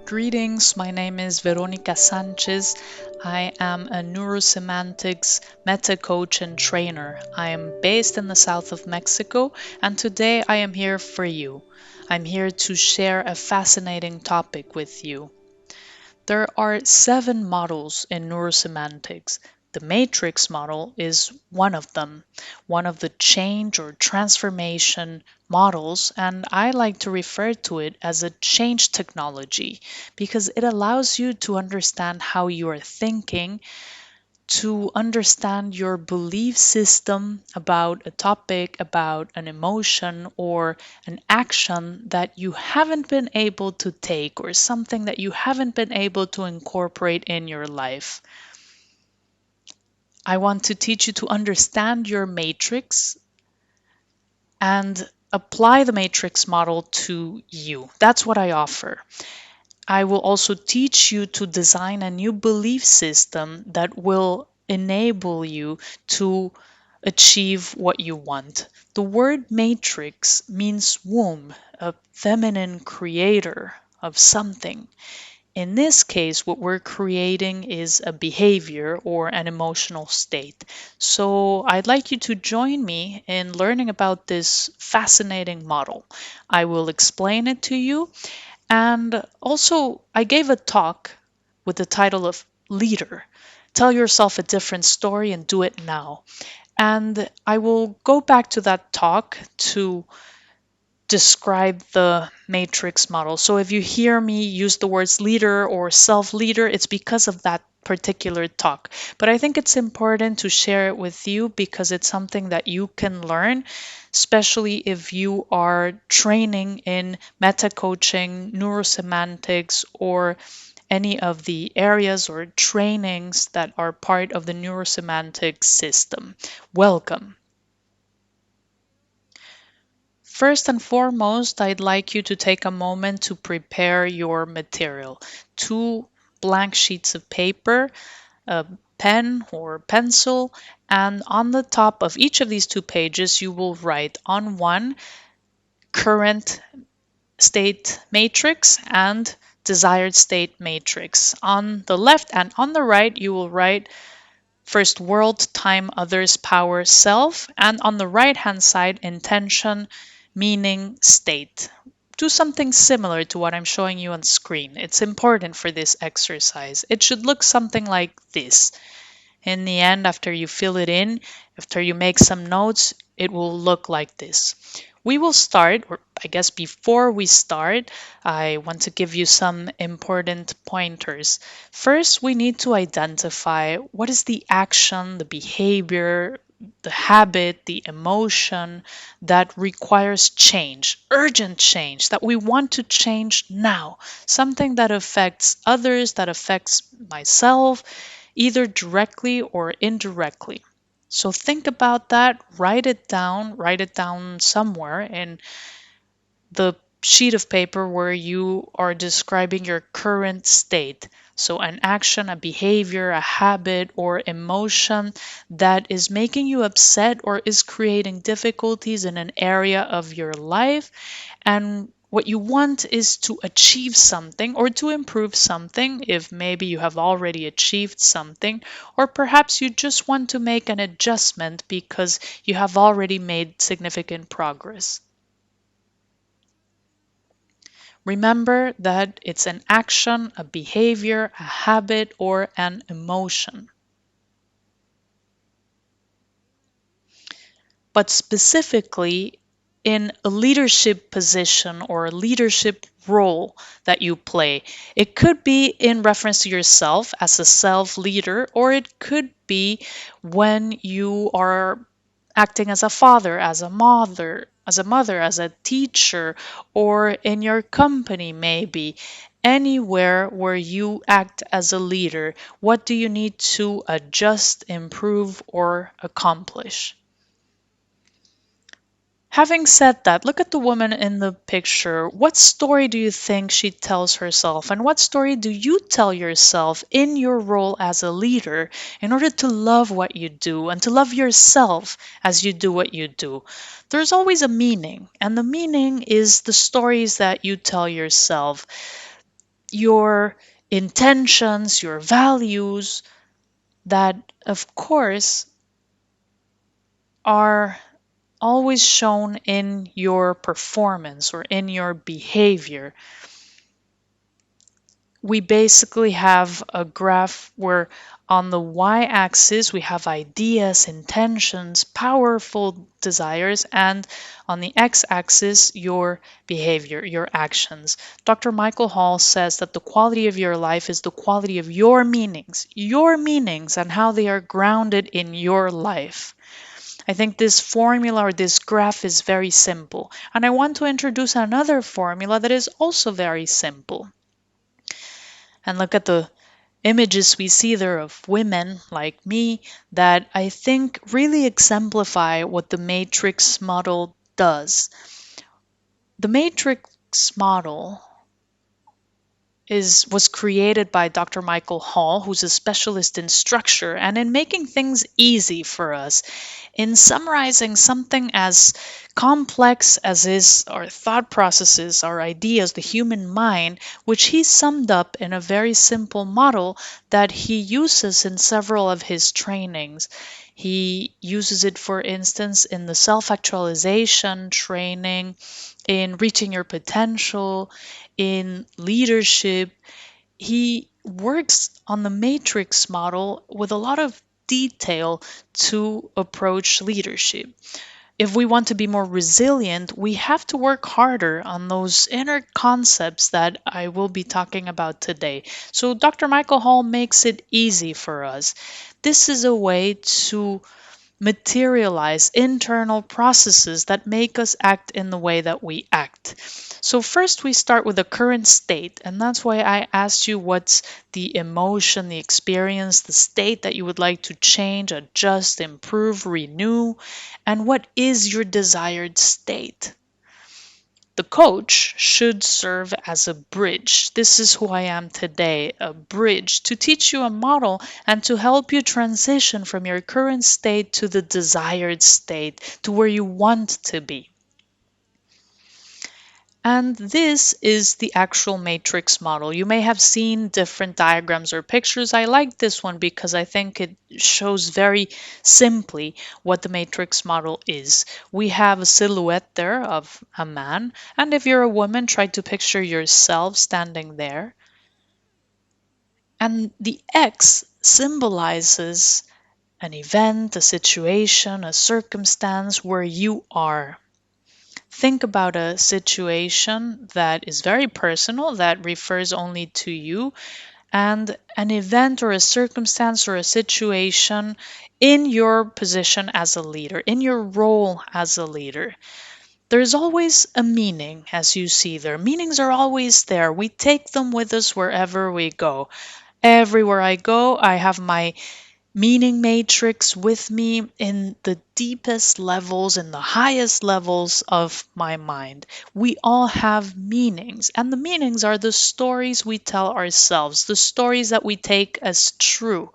Greetings, my name is Veronica Sanchez. I am a Neuro-Semantics meta coach and trainer. I am based in the south of Mexico, and today I am here for you. I'm here to share a fascinating topic with you. There are 7 models in neurosemantics. The matrix model is one of them, one of the change or transformation models, and I like to refer to it as a change technology because it allows you to understand how you are thinking, to understand your belief system about a topic, about an emotion, or an action that you haven't been able to take, or something that you haven't been able to incorporate in your life. I want to teach you to understand your matrix and apply the matrix model to you. That's what I offer. I will also teach you to design a new belief system that will enable you to achieve what you want. The word matrix means womb, a feminine creator of something. In this case, what we're creating is a behavior or an emotional state. So I'd like you to join me in learning about this fascinating model. I will explain it to you, and also, I gave a talk with the title of Leader. Tell yourself a different story and do it now. And I will go back to that talk to describe the matrix model. So if you hear me use the words leader or self-leader, it's because of that particular talk. But I think it's important to share it with you because it's something that you can learn, especially if you are training in meta coaching, neurosemantics, or any of the areas or trainings that are part of the neurosemantic system. Welcome. First and foremost, I'd like you to take a moment to prepare your material. 2 blank sheets of paper, a pen or pencil, and on the top of each of these 2 pages, you will write on one current state matrix and desired state matrix. On the left and on the right, you will write first world, time, others, power, self, and on the right hand side, intention, meaning, state. Do something similar to what I'm showing you on screen. It's important for this exercise. It should look something like this. In the end, after you fill it in, after you make some notes, it will look like this. We will start, or I guess before we start, I want to give you some important pointers. First, we need to identify what is the action, the behavior, the habit, the emotion that requires change, urgent change, that we want to change now, something that affects others, that affects myself, either directly or indirectly. So think about that, write it down somewhere in the sheet of paper where you are describing your current state. So, an action, a behavior, a habit, or emotion that is making you upset or is creating difficulties in an area of your life. And what you want is to achieve something or to improve something if maybe you have already achieved something, or perhaps you just want to make an adjustment because you have already made significant progress. Remember that it's an action, a behavior, a habit, or an emotion. But specifically, in a leadership position or a leadership role that you play, it could be in reference to yourself as a self leader, or it could be when you are acting as a father, as a teacher, or in your company, maybe. Anywhere where you act as a leader, what do you need to adjust, improve, or accomplish? Having said that, look at the woman in the picture. What story do you think she tells herself? And what story do you tell yourself in your role as a leader in order to love what you do and to love yourself as you do what you do? There's always a meaning, and the meaning is the stories that you tell yourself. your intentions, your values that, of course, are always shown in your performance or in your behavior. We basically have a graph where on the y-axis we have ideas, intentions, powerful desires, and on the x-axis your behavior, your actions. Dr. Michael Hall says that the quality of your life is the quality of your meanings and how they are grounded in your life. I think this formula or this graph is very simple. And I want to introduce another formula that is also very simple. And look at the images we see there of women like me that I think really exemplify what the matrix model does. The matrix model was created by Dr. Michael Hall, who's a specialist in structure and in making things easy for us, in summarizing something as complex as is our thought processes, our ideas, the human mind, which he summed up in a very simple model that he uses in several of his trainings. He uses it, for instance, in the self-actualization training, in reaching your potential, in leadership. He works on the matrix model with a lot of detail to approach leadership. If we want to be more resilient, we have to work harder on those inner concepts that I will be talking about today. So, Dr. Michael Hall makes it easy for us. This is a way to materialize internal processes that make us act in the way that we act. So first we start with the current state, and that's why I asked you what's the emotion, the experience, the state that you would like to change, adjust, improve, renew, and what is your desired state. The coach should serve as a bridge. This is who I am today, a bridge to teach you a model and to help you transition from your current state to the desired state, to where you want to be. And this is the actual matrix model. You may have seen different diagrams or pictures. I like this one because I think it shows very simply what the matrix model is. We have a silhouette there of a man, and if you're a woman, try to picture yourself standing there. And the X symbolizes an event, a situation, a circumstance where you are. Think about a situation that is very personal, that refers only to you, and an event or a circumstance or a situation in your position as a leader, in your role as a leader. There's always a meaning, as you see there. Meanings are always there. We take them with us wherever we go. Everywhere I go, I have my meaning matrix with me in the deepest levels, in the highest levels of my mind. We all have meanings, and the meanings are the stories we tell ourselves, the stories that we take as true.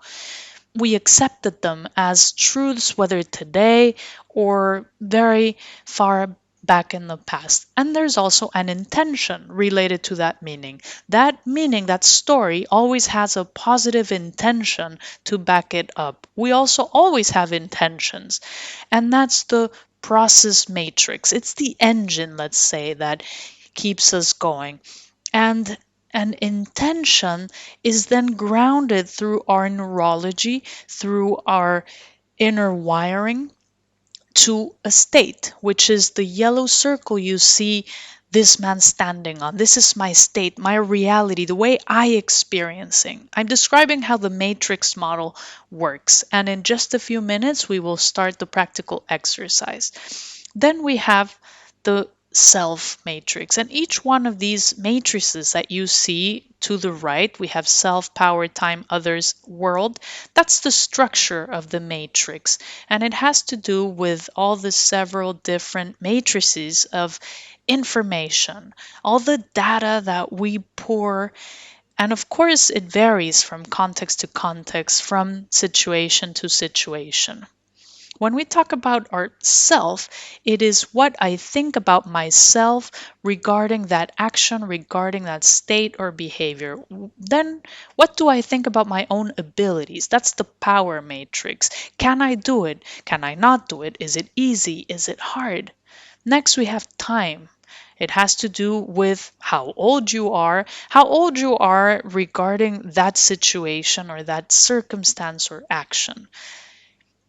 We accepted them as truths, whether today or very far back in the past. And there's also an intention related to that meaning. That meaning, that story, always has a positive intention to back it up. We also always have intentions, and that's the process matrix. It's the engine, let's say, that keeps us going. And an intention is then grounded through our neurology, through our inner wiring, to a state, which is the yellow circle you see this man standing on. This is my state, my reality, the way I experiencing. I'm describing how the matrix model works, and in just a few minutes we will start the practical exercise. Then we have the self matrix, and each one of these matrices that you see to the right, we have self, power, time, others, world. That's the structure of the matrix, and it has to do with all the several different matrices of information, all the data that we pour. And of course, it varies from context to context, from situation to situation. When we talk about our self, it is what I think about myself regarding that action, regarding that state or behavior. Then, what do I think about my own abilities? That's the power matrix. Can I do it? Can I not do it? Is it easy? Is it hard? Next, we have time. It has to do with how old you are regarding that situation or that circumstance or action.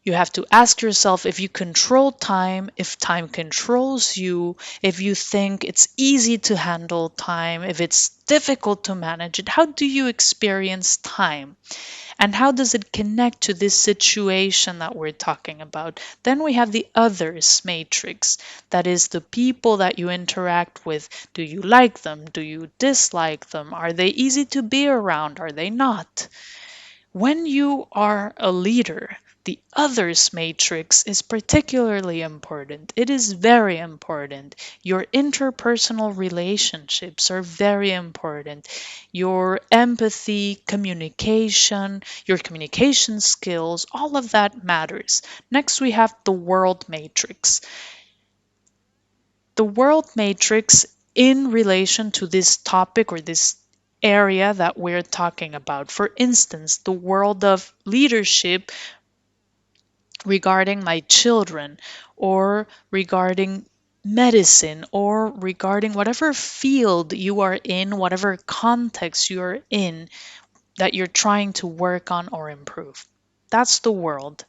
You have to ask yourself if you control time, if time controls you, if you think it's easy to handle time, if it's difficult to manage it. How do you experience time? And how does it connect to this situation that we're talking about? Then we have the others matrix. That is the people that you interact with. Do you like them? Do you dislike them? Are they easy to be around? Are they not? When you are a leader, the others matrix is particularly important. It is very important. Your interpersonal relationships are very important. Your empathy, communication, your communication skills, all of that matters. Next, we have the world matrix. The world matrix in relation to this topic or this area that we're talking about. For instance, the world of leadership regarding my children, or regarding medicine, or regarding whatever field you are in, whatever context you're in that you're trying to work on or improve. That's the world.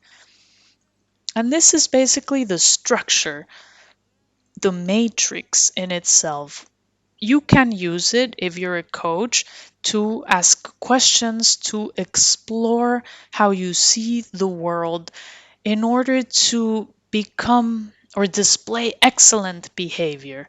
And this is basically the structure, the matrix in itself. You can use it if you're a coach to ask questions, to explore how you see the world in order to become or display excellent behavior.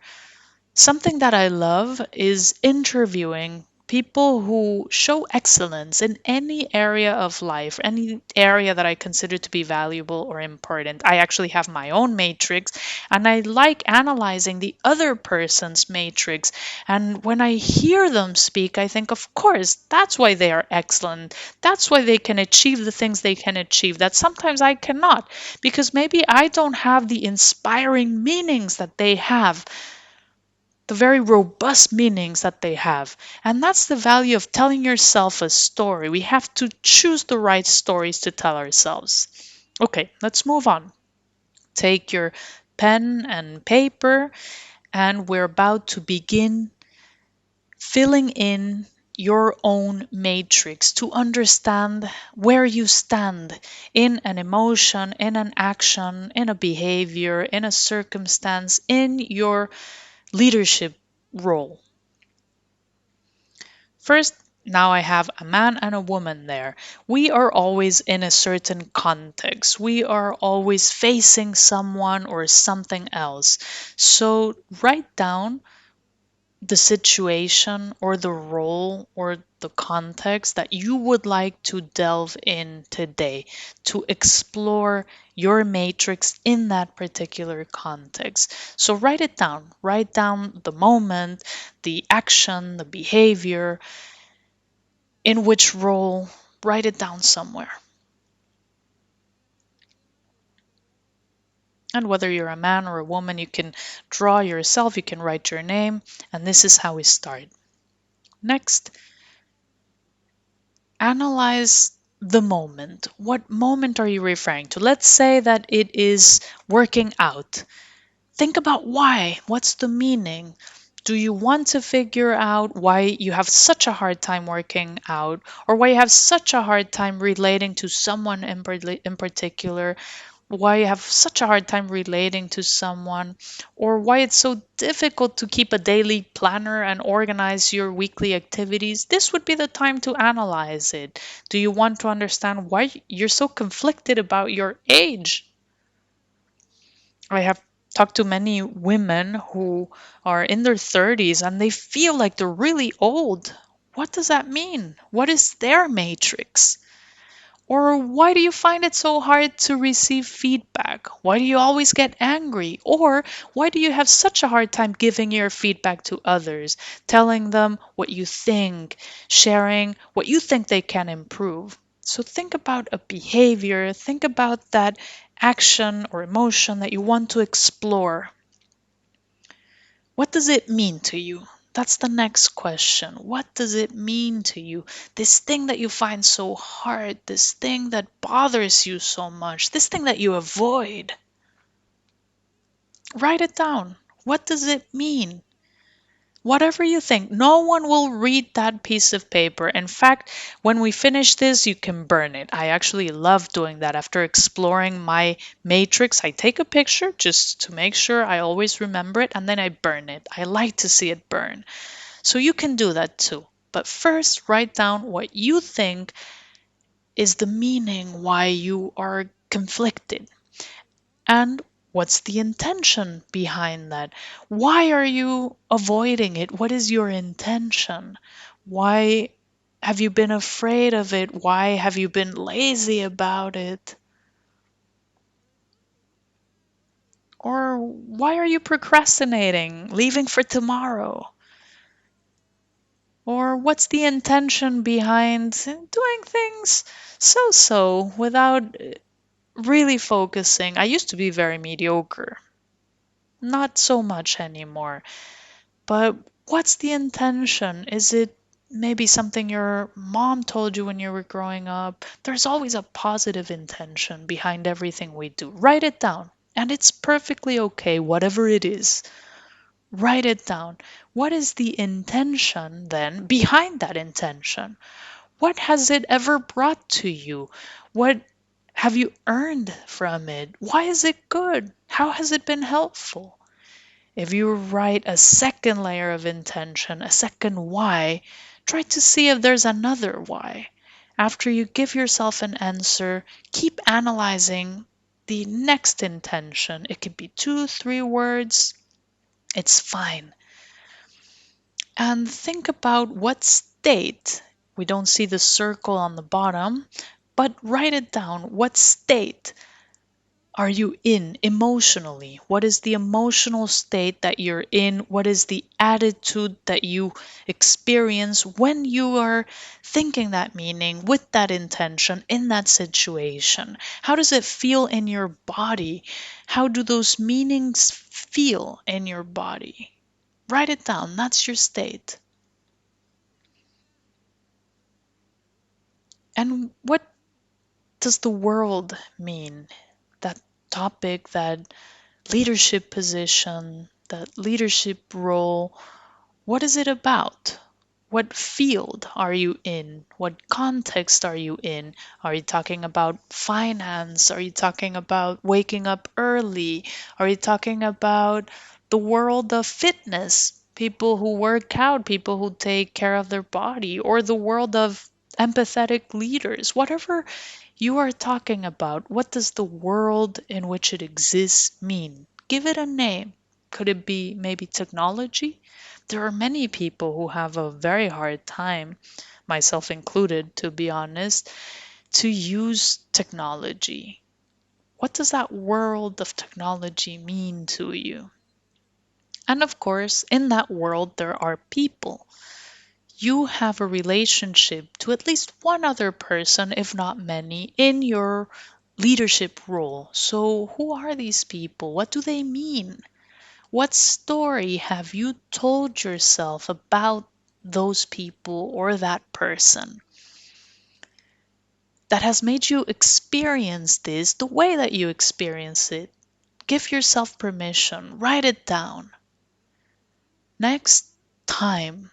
Something that I love is interviewing people who show excellence in any area of life, any area that I consider to be valuable or important. I actually have my own matrix, and I like analyzing the other person's matrix. And when I hear them speak, I think, of course, that's why they are excellent. That's why they can achieve the things they can achieve that sometimes I cannot, because maybe I don't have the inspiring meanings that they have, the very robust meanings that they have. And that's the value of telling yourself a story. We have to choose the right stories to tell ourselves. Okay, let's move on. Take your pen and paper, and we're about to begin filling in your own matrix to understand where you stand in an emotion, in an action, in a behavior, in a circumstance, in your leadership role. First, now I have a man and a woman there. We are always in a certain context. We are always facing someone or something else. So write down the situation or the role or the context that you would like to delve in today to explore your matrix in that particular context. So write it down. Write down the moment, the action, the behavior, in which role. Write it down somewhere. And whether you're a man or a woman, you can draw yourself, you can write your name, and this is how we start. Next, analyze the moment. What moment are you referring to? Let's say that it is working out. Think about why. What's the meaning? Do you want to figure out why you have such a hard time working out, or why you have such a hard time relating to someone in particular? Why you have such a hard time relating to someone, or why it's so difficult to keep a daily planner and organize your weekly activities? This would be the time to analyze it. Do you want to understand why you're so conflicted about your age? I have talked to many women who are in their 30s and they feel like they're really old. What does that mean? What is their matrix? Or why do you find it so hard to receive feedback? Why do you always get angry? Or why do you have such a hard time giving your feedback to others, telling them what you think, sharing what you think they can improve? So think about a behavior, think about that action or emotion that you want to explore. What does it mean to you? That's the next question. What does it mean to you? This thing that you find so hard, this thing that bothers you so much, this thing that you avoid. Write it down. What does it mean? Whatever you think, no one will read that piece of paper. In fact, when we finish this, you can burn it. I actually love doing that. After exploring my matrix, I take a picture just to make sure I always remember it, and then I burn it. I like to see it burn. So you can do that too. But first, write down what you think is the meaning why you are conflicted. And what's the intention behind that? Why are you avoiding it? What is your intention? Why have you been afraid of it? Why have you been lazy about it? Or why are you procrastinating, leaving for tomorrow? Or what's the intention behind doing things so so without really focusing? I used to be very mediocre, not so much anymore. But what's the intention? Is it maybe something your mom told you when you were growing up? There's always a positive intention behind everything we do. Write it down. And it's perfectly okay, whatever it is. Write it down. What is the intention then behind that intention? What has it ever brought to you? What have you earned from it? Why is it good? How has it been helpful? If you write a second layer of intention, a second why, try to see if there's another why. After you give yourself an answer, keep analyzing the next intention. It could be two, 3 words. It's fine. And think about what state. We don't see the circle on the bottom, but write it down. What state are you in emotionally? What is the emotional state that you're in? What is the attitude that you experience when you are thinking that meaning with that intention in that situation? How does it feel in your body? How do those meanings feel in your body? Write it down. That's your state. And what does the world mean? That topic, that leadership position, that leadership role, what is it about? What field are you in? What context are you in? Are you talking about finance? Are you talking about waking up early? Are you talking about the world of fitness? People who work out, people who take care of their body, or the world of empathetic leaders? Whatever you are talking about, what does the world in which it exists mean? Give it a name. Could it be maybe technology? There are many people who have a very hard time, myself included, to be honest, to use technology. What does that world of technology mean to you? And of course, in that world, there are people. You have a relationship to at least one other person, if not many, in your leadership role. So, who are these people? What do they mean? What story have you told yourself about those people or that person that has made you experience this the way that you experience it? Give yourself permission, write it down. Next time,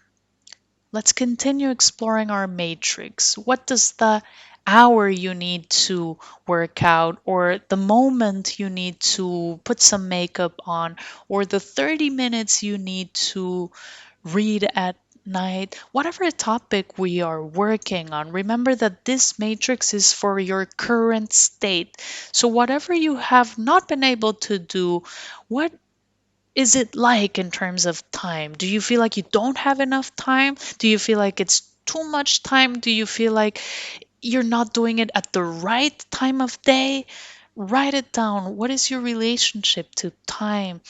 let's continue exploring our matrix. What does the hour you need to work out, or the moment you need to put some makeup on, or the 30 minutes you need to read at night, whatever topic we are working on, remember that this matrix is for your current state. So, whatever you have not been able to do, what is it like in terms of time? Do you feel like you don't have enough time? Do you feel like it's too much time? Do you feel like you're not doing it at the right time of day? Write it down. What is your relationship to time?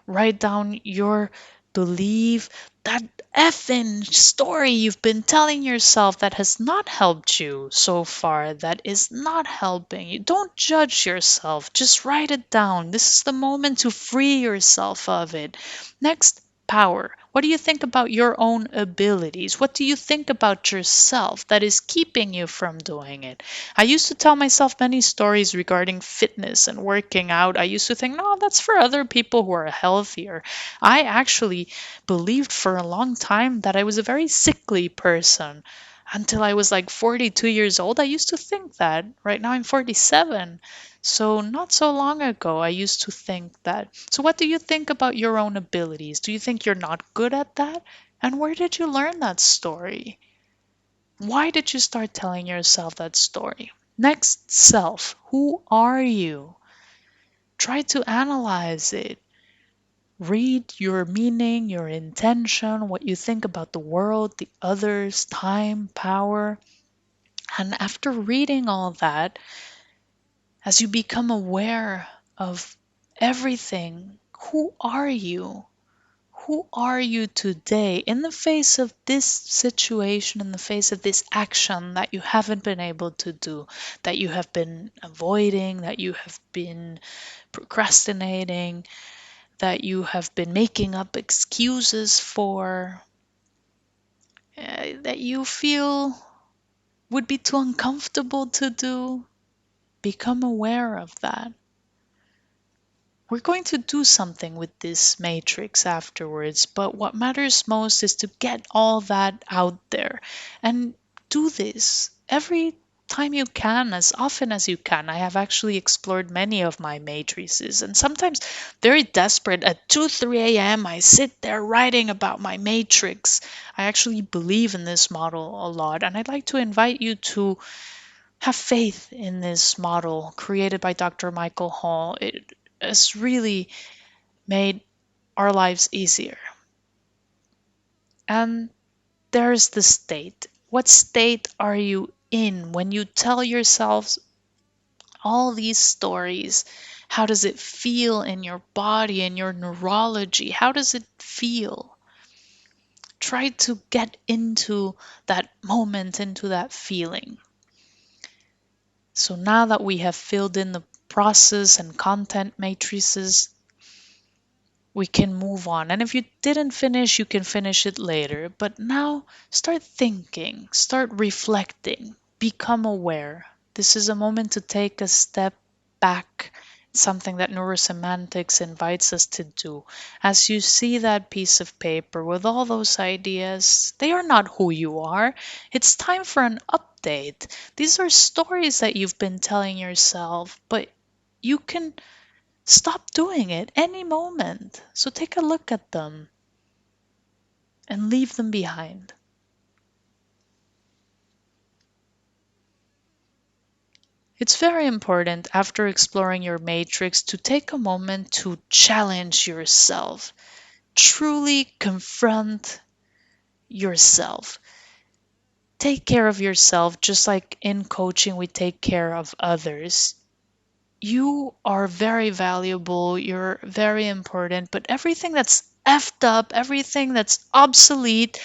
Write down your believe that effing story you've been telling yourself that has not helped you so far, that is not helping you. Don't judge yourself. Just write it down. This is the moment to free yourself of it. Next, power. What do you think about your own abilities? What do you think about yourself that is keeping you from doing it? I used to tell myself many stories regarding fitness and working out. I used to think, no, that's for other people who are healthier. I actually believed for a long time that I was a very sickly person. Until I was like 42 years old, I used to think that. Right now I'm 47. So, not so long ago, I used to think that. So, what do you think about your own abilities? Do you think you're not good at that? And where did you learn that story? Why did you start telling yourself that story? Next, self. Who are you? Try to analyze it. Read your meaning, your intention, what you think about the world, the others, time, power. And after reading all that, as you become aware of everything, who are you? Who are you today in the face of this situation, in the face of this action that you haven't been able to do, that you have been avoiding, that you have been procrastinating, that you have been making up excuses for, that you feel would be too uncomfortable to do? Become aware of that. We're going to do something with this matrix afterwards, but what matters most is to get all that out there and do this every time you can, as often as you can. I have actually explored many of my matrices, and sometimes very desperate at 2, 3 a.m. I sit there writing about my matrix. I actually believe in this model a lot, and I'd like to invite you to have faith in this model created by Dr. Michael Hall. It has really made our lives easier. And there's the state. What state are you in when you tell yourselves all these stories? How does it feel in your body, in your neurology? How does it feel? Try to get into that moment, into that feeling. So now that we have filled in the process and content matrices, we can move on. And if you didn't finish, you can finish it later. But now start thinking, start reflecting, become aware. This is a moment to take a step back, something that Neuro-Semantics invites us to do. As you see that piece of paper with all those ideas, they are not who you are. It's time for an update. These are stories that you've been telling yourself, but you can stop doing it any moment. So take a look at them and leave them behind. It's very important after exploring your matrix to take a moment to challenge yourself. Truly confront yourself. Take care of yourself just like in coaching we take care of others. You are very valuable, you're very important, but everything that's effed up, everything that's obsolete,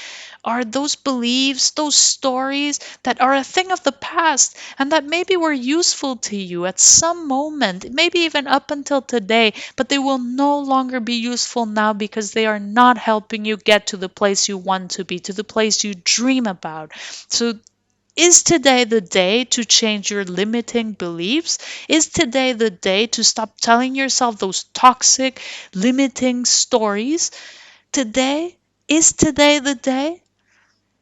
are those beliefs, those stories that are a thing of the past and that maybe were useful to you at some moment, maybe even up until today, but they will no longer be useful now because they are not helping you get to the place you want to be, to the place you dream about. So is today the day to change your limiting beliefs? Is today the day to stop telling yourself those toxic, limiting stories? Today? Is today the day?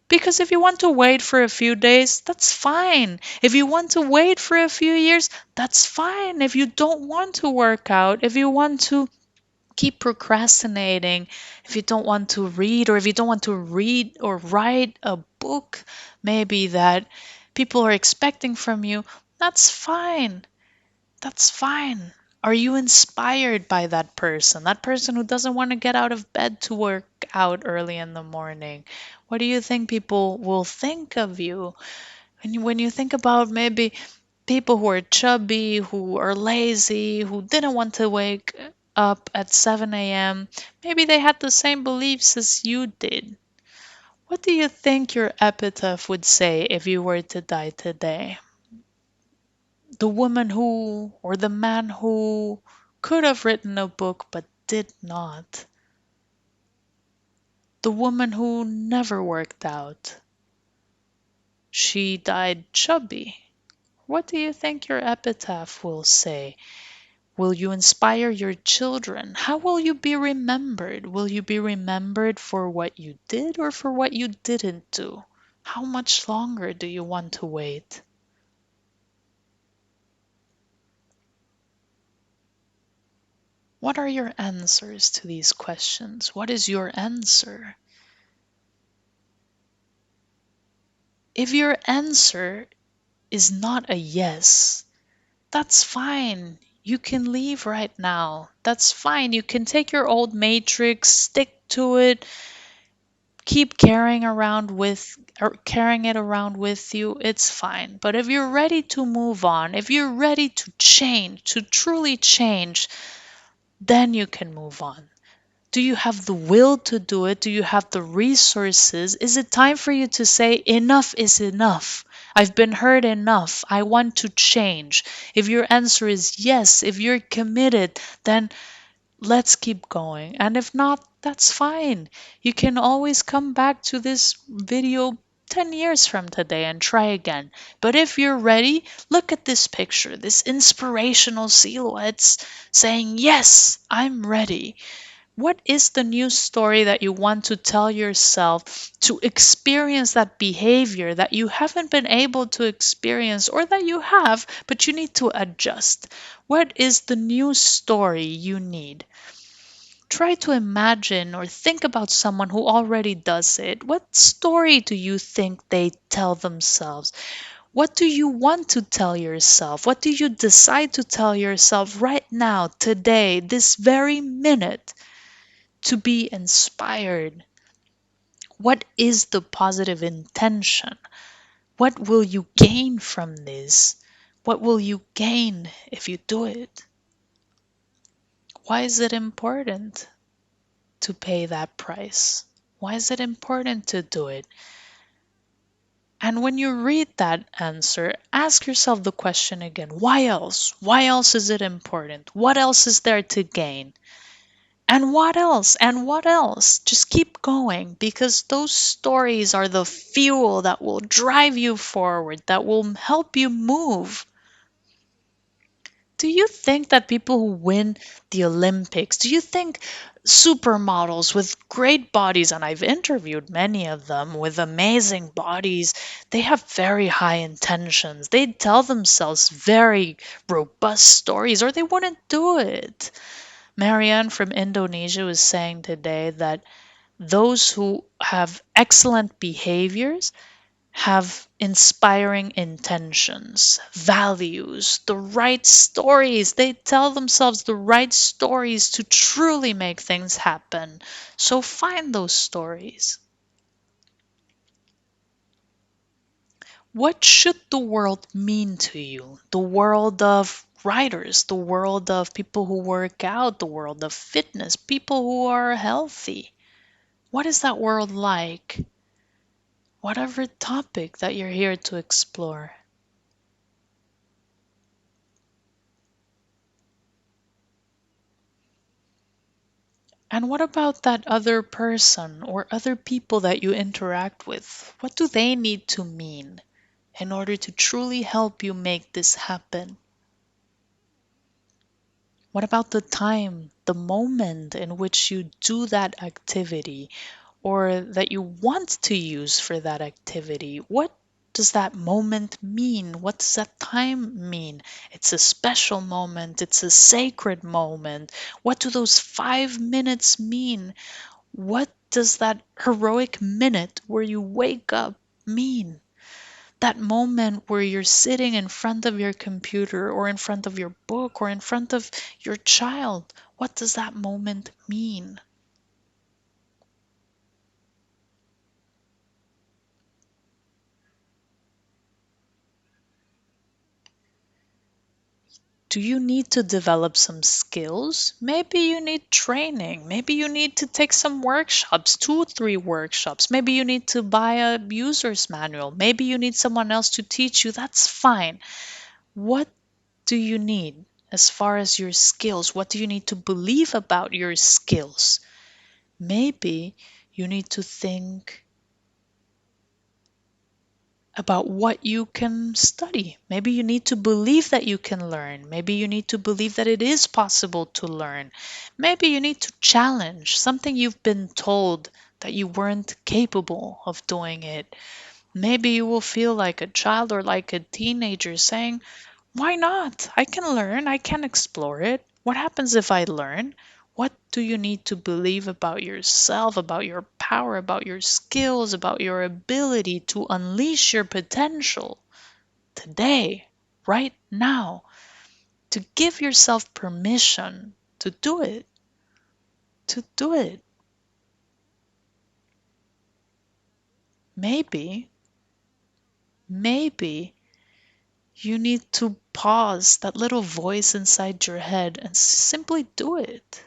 Because if you want to wait for a few days, that's fine. If you want to wait for a few years, that's fine. If you don't want to work out, if you want to keep procrastinating, if you don't want to read, or if you don't want to read or write a book, maybe that people are expecting from you, that's fine. That's fine. Are you inspired by that person? That person who doesn't want to get out of bed to work out early in the morning? What do you think people will think of you? When you think about maybe people who are chubby, who are lazy, who didn't want to wake up at 7 a.m. Maybe they had the same beliefs as you did. What do you think your epitaph would say if you were to die today? The woman who, or the man who could have written a book but did not. The woman who never worked out. She died chubby. What do you think your epitaph will say? Will you inspire your children? How will you be remembered? Will you be remembered for what you did or for what you didn't do? How much longer do you want to wait? What are your answers to these questions? What is your answer? If your answer is not a yes, that's fine. You can leave right now. That's fine. You can take your old matrix, stick to it, keep carrying it around with you. It's fine. But if you're ready to move on, if you're ready to change, to truly change, then you can move on. Do you have the will to do it? Do you have the resources? Is it time for you to say, enough is enough? I've been hurt enough. I want to change. If your answer is yes, if you're committed, then let's keep going. And if not, that's fine. You can always come back to this video 10 years from today and try again. But if you're ready, look at this picture, this inspirational silhouettes saying, yes, I'm ready. What is the new story that you want to tell yourself to experience that behavior that you haven't been able to experience or that you have, but you need to adjust? What is the new story you need? Try to imagine or think about someone who already does it. What story do you think they tell themselves? What do you want to tell yourself? What do you decide to tell yourself right now, today, this very minute? To be inspired. What is the positive intention? What will you gain from this? What will you gain if you do it? Why is it important to pay that price? Why is it important to do it? And when you read that answer, ask yourself the question again, why else? Why else is it important? What else is there to gain? And what else? And what else? Just keep going because those stories are the fuel that will drive you forward, that will help you move. Do you think that people who win the Olympics, do you think supermodels with great bodies, and I've interviewed many of them with amazing bodies, they have very high intentions. They tell themselves very robust stories or they wouldn't do it. Marianne from Indonesia was saying today that those who have excellent behaviors have inspiring intentions, values, the right stories. They tell themselves the right stories to truly make things happen. So find those stories. What should the world mean to you? The world of writers, the world of people who work out, the world of fitness, people who are healthy. What is that world like? Whatever topic that you're here to explore. And what about that other person or other people that you interact with? What do they need to mean in order to truly help you make this happen? What about the time, the moment in which you do that activity or that you want to use for that activity? What does that moment mean? What does that time mean? It's a special moment, it's a sacred moment. What do those 5 minutes mean? What does that heroic minute where you wake up mean? That moment where you're sitting in front of your computer or in front of your book or in front of your child, what does that moment mean? Do you need to develop some skills? Maybe you need training. Maybe you need to take some workshops, 2, 3 workshops. Maybe you need to buy a user's manual. Maybe you need someone else to teach you. That's fine. What do you need as far as your skills? What do you need to believe about your skills? Maybe you need to think about what you can study. Maybe you need to believe that you can learn. Maybe you need to believe that it is possible to learn. Maybe you need to challenge something you've been told that you weren't capable of doing it. Maybe you will feel like a child or like a teenager saying, why not? I can learn. I can explore it. What happens if I learn? What do you need to believe about yourself, about your power, about your skills, about your ability to unleash your potential today, right now, to give yourself permission to do it, to do it? Maybe, maybe you need to pause that little voice inside your head and simply do it.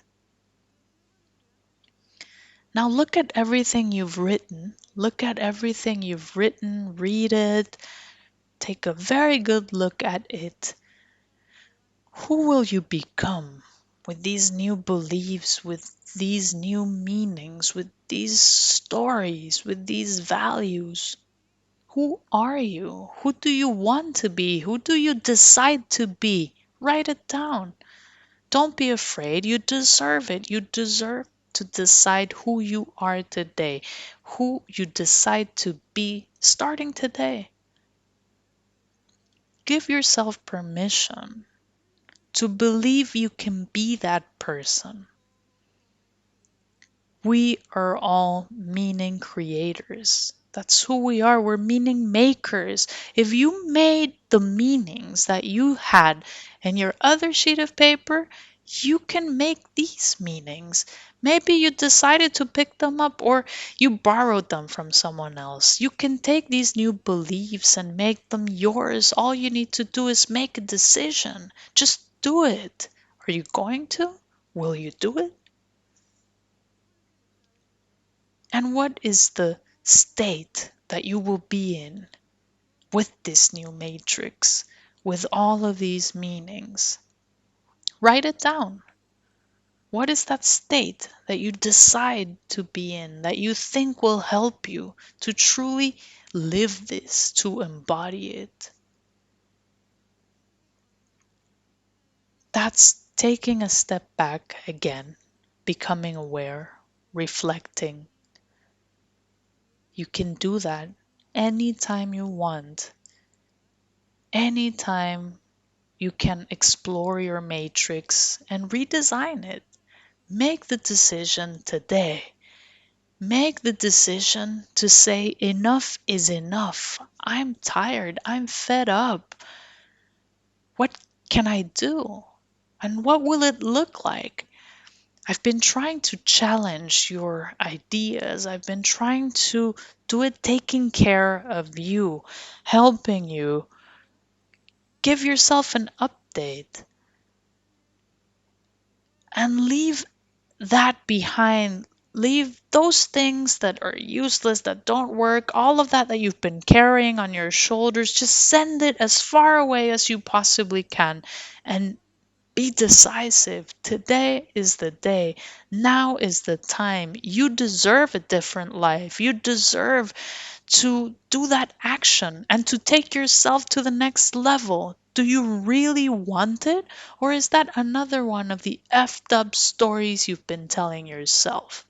Now look at everything you've written. Look at everything you've written, read it, take a very good look at it. Who will you become with these new beliefs, with these new meanings, with these stories, with these values? Who are you? Who do you want to be? Who do you decide to be? Write it down. Don't be afraid. You deserve it. You deserve to decide who you are today, who you decide to be starting today. Give yourself permission to believe you can be that person. We are all meaning creators. That's who we are. We're meaning makers. If you made the meanings that you had in your other sheet of paper, you can make these meanings. Maybe you decided to pick them up or you borrowed them from someone else. You can take these new beliefs and make them yours. All you need to do is make a decision. Just do it. Are you going to? Will you do it? And what is the state that you will be in with this new matrix, with all of these meanings? Write it down. What is that state that you decide to be in, that you think will help you to truly live this, to embody it? That's taking a step back again, becoming aware, reflecting. You can do that anytime you want. Anytime you can explore your matrix and redesign it. Make the decision today. Make the decision to say, enough is enough. I'm tired. I'm fed up. What can I do? And what will it look like? I've been trying to challenge your ideas. I've been trying to do it taking care of you, helping you. Give yourself an update and leave that behind. Leave those things that are useless, that don't work, all of that that you've been carrying on your shoulders. Just send it as far away as you possibly can and be decisive. Today is the day. Now is the time. You deserve a different life. You deserve to do that action and to take yourself to the next level. Do you really want it? Or is that another one of the effed up stories you've been telling yourself?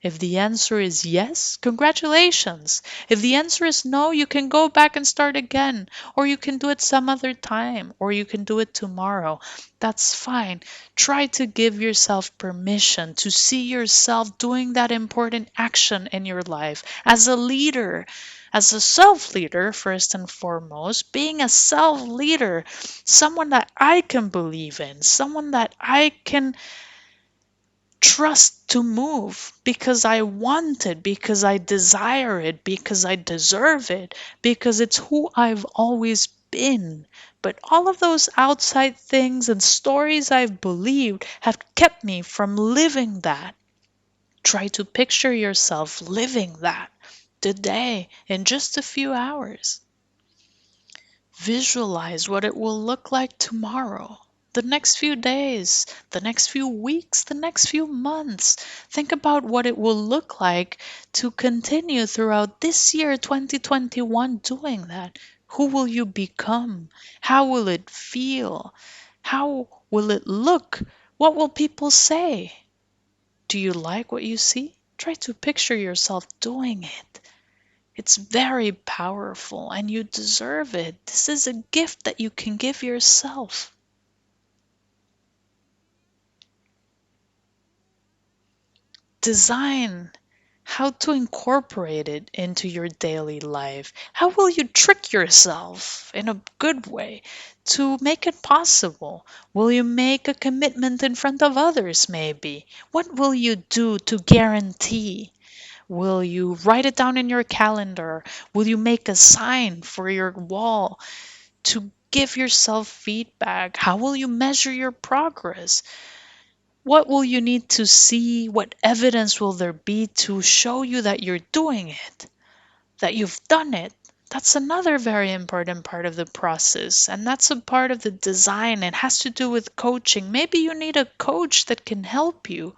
If the answer is yes, congratulations. If the answer is no, you can go back and start again, or you can do it some other time, or you can do it tomorrow. That's fine. Try to give yourself permission to see yourself doing that important action in your life as a leader, as a self leader, first and foremost, being a self leader, someone that I can believe in, someone that I can trust to move because I want it, because I desire it, because I deserve it, because it's who I've always been. But all of those outside things and stories I've believed have kept me from living that. Try to picture yourself living that today in just a few hours. Visualize what it will look like tomorrow, the next few days, the next few weeks, the next few months. Think about what it will look like to continue throughout this year, 2021, doing that. Who will you become? How will it feel? How will it look? What will people say? Do you like what you see? Try to picture yourself doing it. It's very powerful and you deserve it. This is a gift that you can give yourself. Design how to incorporate it into your daily life. How will you trick yourself in a good way to make it possible? Will you make a commitment in front of others, maybe? What will you do to guarantee? Will you write it down in your calendar? Will you make a sign for your wall to give yourself feedback? How will you measure your progress? What will you need to see? What evidence will there be to show you that you're doing it, that you've done it? That's another very important part of the process. And that's a part of the design. It has to do with coaching. Maybe you need a coach that can help you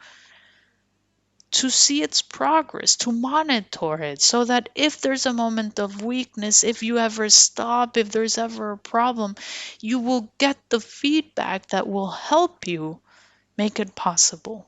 to see its progress, to monitor it, so that if there's a moment of weakness, if you ever stop, if there's ever a problem, you will get the feedback that will help you make it possible.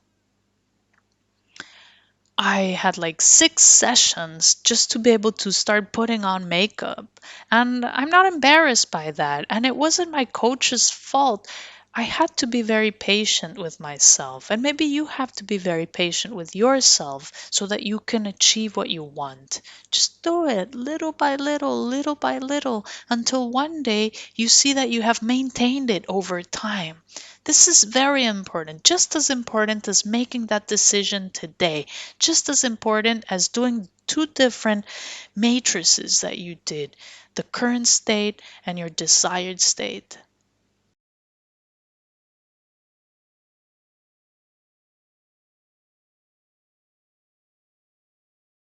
I had like 6 sessions just to be able to start putting on makeup. And I'm not embarrassed by that. And it wasn't my coach's fault. I had to be very patient with myself. And maybe you have to be very patient with yourself so that you can achieve what you want. Just do it little by little, until one day you see that you have maintained it over time. This is very important, just as important as making that decision today, just as important as doing 2 different matrices that you did, the current state and your desired state.